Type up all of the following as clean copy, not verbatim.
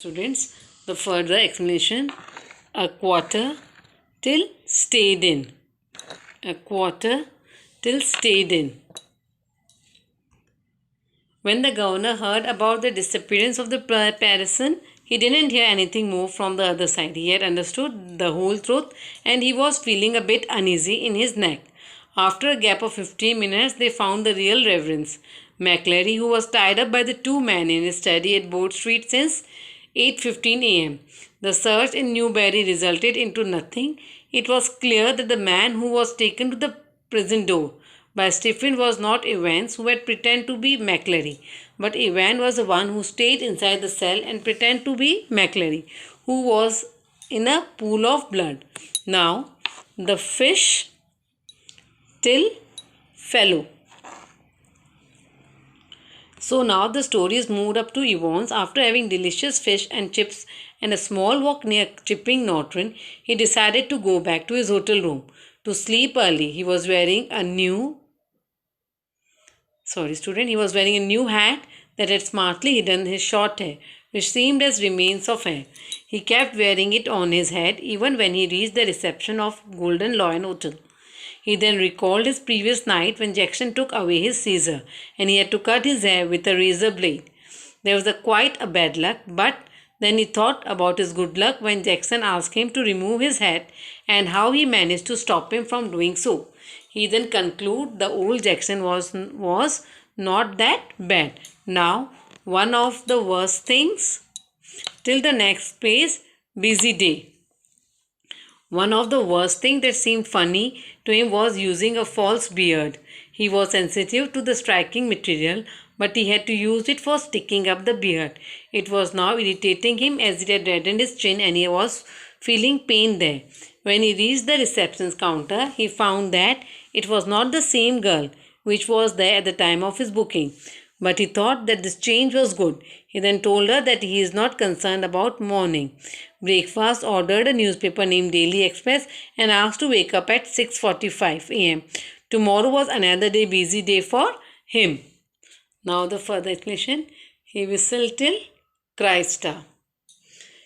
Students, the further explanation. A quarter till stayed in. A quarter till stayed in. When the governor heard about the disappearance of the parison, he didn't hear anything more from the other side. He had understood the whole truth and he was feeling a bit uneasy in his neck. After a gap of 15 minutes, they found the real Reverend McClary, who was tied up by the two men in his study at Board Street since 8:15 a.m. The search in Newbury resulted into nothing. It was clear that the man who was taken to the prison door by Stephen was not Evans, who had pretended to be McClary, but Evans was the one who stayed inside the cell and pretended to be McClary, who was in a pool of blood. Now, the fish till fellow. So now the story is moved up to Evans. After having delicious fish and chips and a small walk near Chipping Norton, he decided to go back to his hotel room to sleep early. He was wearing a new hat that had smartly hidden his short hair, which seemed as remains of hair. He kept wearing it on his head even when he reached the reception of Golden Lion Hotel. He then recalled his previous night when Jackson took away his Caesar and he had to cut his hair with a razor blade. There was quite a bad luck, but then he thought about his good luck when Jackson asked him to remove his hat and how he managed to stop him from doing so. He then concluded the old Jackson was not that bad. Now, one of the worst things till the next page, busy day. One of the worst things that seemed funny to him was using a false beard. He was sensitive to the striking material, but he had to use it for sticking up the beard. It was now irritating him as it had reddened his chin and he was feeling pain there. When he reached the reception's counter, he found that it was not the same girl which was there at the time of his booking. But he thought that this change was good. He then told her that he is not concerned about morning breakfast, ordered a newspaper named Daily Express, and asked to wake up at 6:45 a.m. Tomorrow was another busy day for him. Now the further explanation. He whistled till Christa.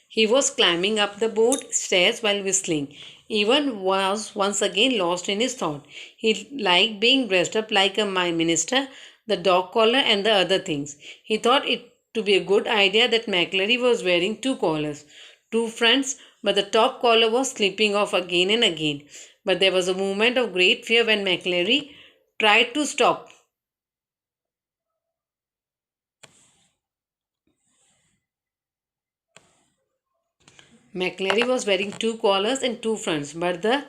He was climbing up the board stairs while whistling. Evan was once again lost in his thought. He liked being dressed up like a minister, the dog collar and the other things. He thought it to be a good idea that McClary was wearing two collars, two fronts, but the top collar was slipping off again and again. But there was a moment of great fear when McClary tried to stop. McClary was wearing two collars and two fronts, but the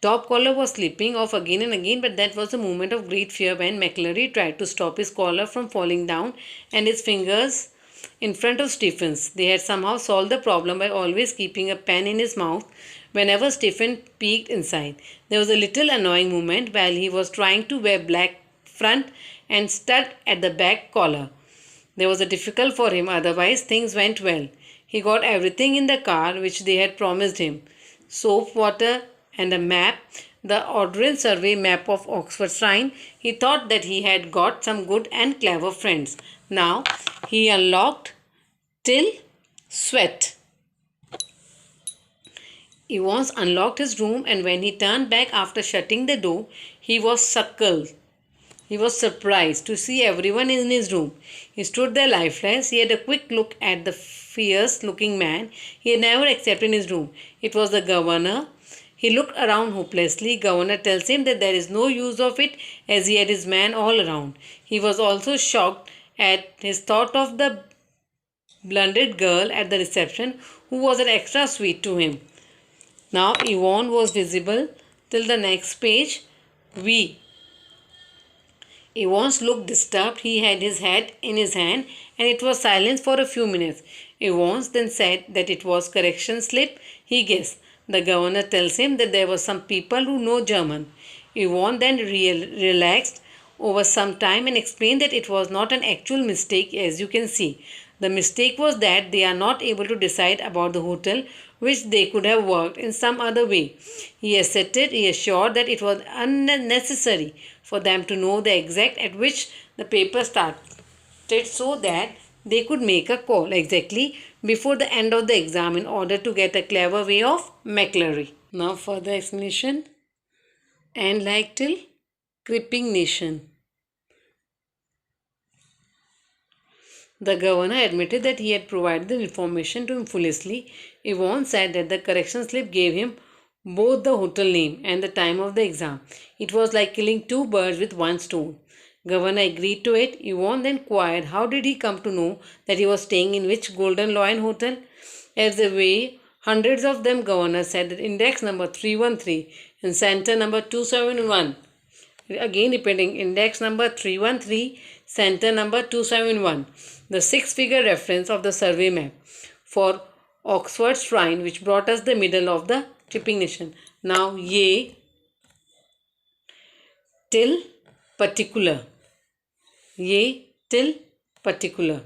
top collar was slipping off again and again, but that was a moment of great fear when McClary tried to stop his collar from falling down and his fingers in front of Stephen's. They had somehow solved the problem by always keeping a pen in his mouth whenever Stephen peeked inside. There was a little annoying moment while he was trying to wear black front and stud at the back collar. There was a difficult for him, otherwise things went well. He got everything in the car which they had promised him. Soap, water and a map, the ordnance survey map of Oxford Shrine. He thought that he had got some good and clever friends. Now he unlocked till sweat. Evans unlocked his room and when he turned back after shutting the door, he was suckled. He was surprised to see everyone in his room. He stood there lifeless. He had a quick look at the fierce-looking man he had never accepted in his room. It was the governor. He looked around hopelessly. Governor tells him that there is no use of it as he had his men all around. He was also shocked at his thought of the blonde girl at the reception who was an extra sweet to him. Now Yvonne was visible till the next page. Evans looked disturbed. He had his head in his hand and it was silence for a few minutes. Evans then said that it was correction slip. He guessed. The governor tells him that there were some people who know German. Evans then relaxed over some time and explained that it was not an actual mistake as you can see. The mistake was that they are not able to decide about the hotel which they could have worked in some other way. He assured that it was unnecessary for them to know the exact at which the paper started so that they could make a call exactly before the end of the exam in order to get a clever way of McClary. Now further explanation. And like till creeping nation. The governor admitted that he had provided the information to him foolishly. Yvonne said that the correction slip gave him both the hotel name and the time of the exam. It was like killing two birds with one stone. Governor agreed to it. Yvonne then inquired how did he come to know that he was staying in which Golden Lion hotel. As they way hundreds of them, governor said that index number 313 and center number 271. Again repeating, index number 313, center number 271. The six-figure reference of the survey map for Oxford Shrine, which brought us the middle of the tripping nation. Now, ye till particular. Ye till particular.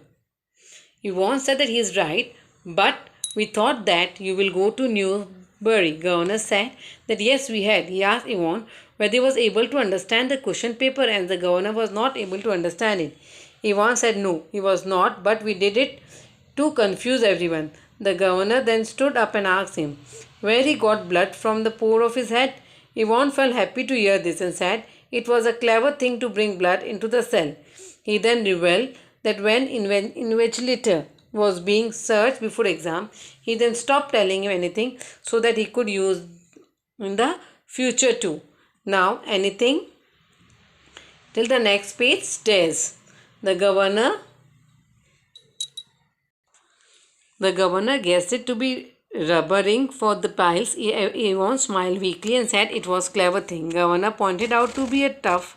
Yvonne said that he is right, but we thought that you will go to Newbury. Governor said that yes, we had. He asked Yvonne whether he was able to understand the question paper, and the governor was not able to understand it. Yvonne said no, he was not, but we did it to confuse everyone. The governor then stood up and asked him where he got blood from the pore of his head. Yvonne felt happy to hear this and said it was a clever thing to bring blood into the cell. He then revealed that when invigilator was being searched before exam, he then stopped telling him anything so that he could use in the future too. Now anything till the next page stays. The governor guessed it to be rubbering for the piles. Yvonne smiled weakly and said it was clever thing. Governor pointed out to be a tough.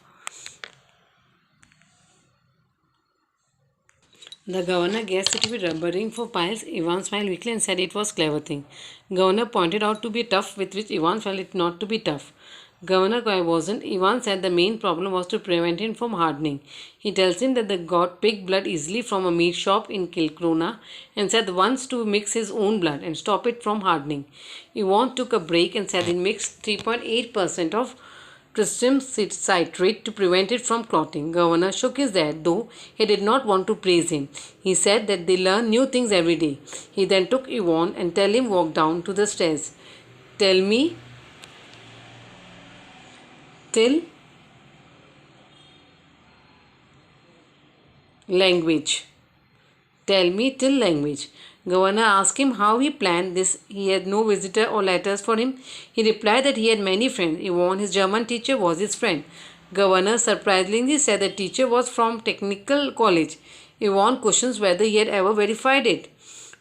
The governor guessed it to be rubbering for piles. Yvonne smiled weakly and said it was clever thing. Governor pointed out to be tough, with which Yvonne felt it not to be tough. Governor Guy wasn't. Yvonne said the main problem was to prevent him from hardening. He tells him that they got pig blood easily from a meat shop in Kilcrona and said once to mix his own blood and stop it from hardening. Yvonne took a break and said he mixed 3.8% of tritium citrate to prevent it from clotting. Governor shook his head, though he did not want to praise him. He said that they learn new things every day. He then took Yvonne and tell him walk down to the stairs. Tell me till language. Tell me till language. Governor asked him how he planned this. He had no visitor or letters for him. He replied that he had many friends. Yvonne, his German teacher, was his friend. Governor surprisingly said the teacher was from technical college. Yvonne questions whether he had ever verified it.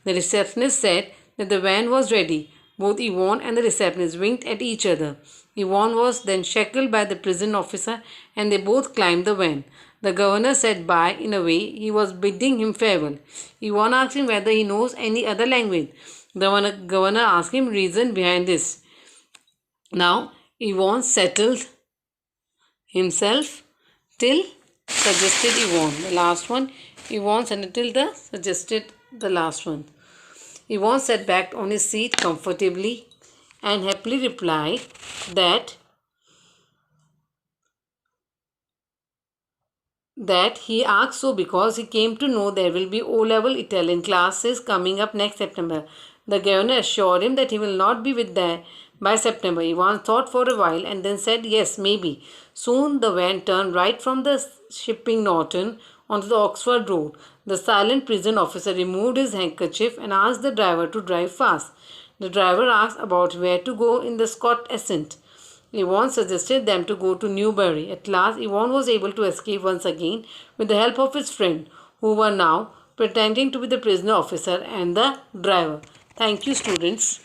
The receptionist said that the van was ready. Both Yvonne and the receptionist winked at each other. Yvonne was then shackled by the prison officer and they both climbed the van. The governor said bye in a way he was bidding him farewell. Yvonne asked him whether he knows any other language. The governor asked him reason behind this. Now Yvonne settled himself till suggested Yvonne. The last one. Yvonne said till the suggested the last one. Yvonne sat back on his seat comfortably and happily replied that he asked so because he came to know there will be O-level Italian classes coming up next September. The governor assured him that he will not be with them by September. Yvonne thought for a while and then said yes, maybe. Soon the van turned right from the Shipping Norton onto the Oxford Road. The silent prison officer removed his handkerchief and asked the driver to drive fast. The driver asked about where to go in the Scott Ascent. Yvonne suggested them to go to Newbury. At last, Yvonne was able to escape once again with the help of his friend, who were now pretending to be the prisoner officer and the driver. Thank you, students.